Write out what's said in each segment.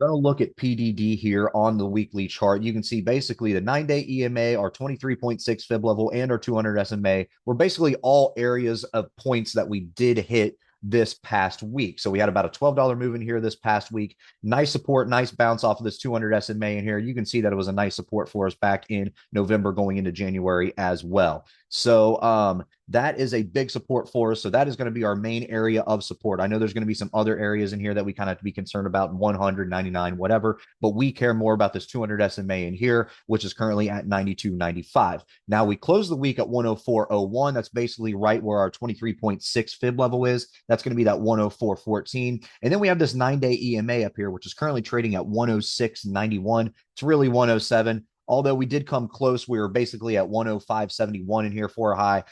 Going to look at PDD here on the weekly chart. You can see basically the 9-day EMA, our 23.6 fib level, and our 200 SMA were basically all areas of points that we did hit this past week. So we had about a $12 move in here this past week. Nice support, nice bounce off of this 200 SMA in here. You can see that it was a nice support for us back in November going into January as well. So that is a big support for us. So that is going to be our main area of support. I know there's going to be some other areas in here that we kind of have to be concerned about, 199, whatever, but we care more about this 200 SMA in here, which is currently at 92.95. Now we close the week at 104.01. That's basically right where our 23.6 fib level is. That's going to be that 104.14. And then we have this 9-day EMA up here, which is currently trading at 106.91. It's really 107. Although we did come close, we were basically at 105.71 in here for a high.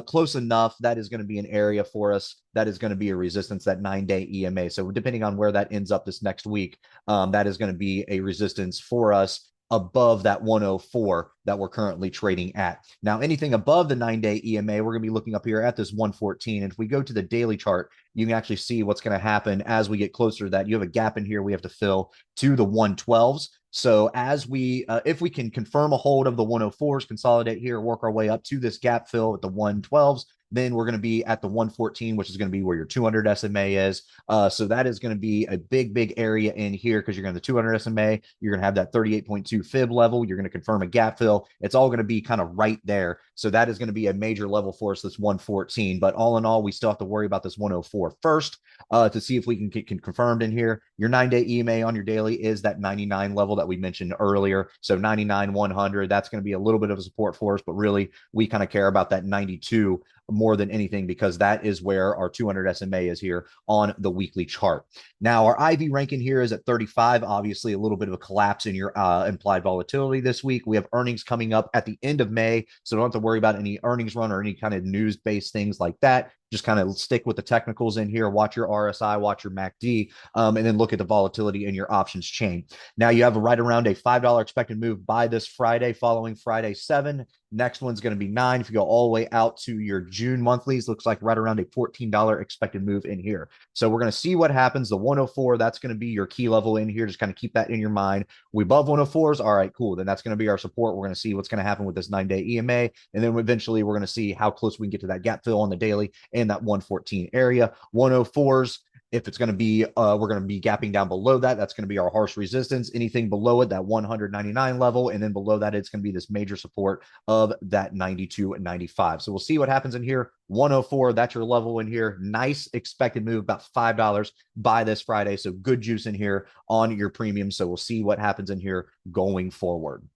Close enough. That is going to be an area for us. That is going to be a resistance, that 9-day EMA. So depending on where that ends up this next week, that is going to be a resistance for us above that 104 that we're currently trading at. Now, anything above the 9-day EMA, we're going to be looking up here at this 114. And if we go to the daily chart, you can actually see what's going to happen as we get closer to that. You have a gap in here we have to fill to the 112s. So as we, if we can confirm a hold of the 104s, consolidate here, work our way up to this gap fill at the 112s, then we're going to be at the 114, which is going to be where your 200 SMA is. So that is going to be a big area in here because you're going to the 200 SMA. You're going to have that 38.2 fib level. You're going to confirm a gap fill. It's all going to be kind of right there. So that is going to be a major level for us, this 114. But all in all, we still have to worry about this 104 first to see if we can get confirmed in here. Your 9-day EMA on your daily is that 99 level that we mentioned earlier. So 99, 100, that's going to be a little bit of a support for us, but really we kind of care about that 92 more than anything because that is where our 200 SMA is here on the weekly chart. Now, our IV ranking here is at 35. Obviously, a little bit of a collapse in your implied volatility this week. We have earnings coming up at the end of May, so don't have to worry about any earnings run or any kind of news-based things like that. Just kind of stick with the technicals in here, watch your RSI, watch your MACD, and then look at the volatility in your options chain. Now, you have right around a $5 expected move by this Friday, following Friday 7. Next one's going to be 9. If you go all the way out to your June monthlies, looks like right around a $14 expected move in here. So we're going to see what happens. The 104, that's going to be your key level in here. Just kind of keep that in your mind. We above 104s. All right, cool. Then that's going to be our support. We're going to see what's going to happen with this 9-day EMA. And then eventually we're going to see how close we can get to that gap fill on the daily and that 114 area. 104s, if it's going to be, we're going to be gapping down below that. That's going to be our harsh resistance. Anything below it, that 199 level. And then below that, it's going to be this major support of that 92 and 95. So we'll see what happens in here. 104, that's your level in here. Nice expected move, about $5 by this Friday. So good juice in here on your premium. So we'll see what happens in here going forward.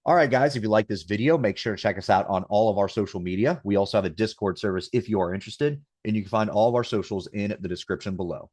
All right, guys, if you like this video, make sure to check us out on all of our social media. We also have a Discord service if you are interested, and you can find all of our socials in the description below.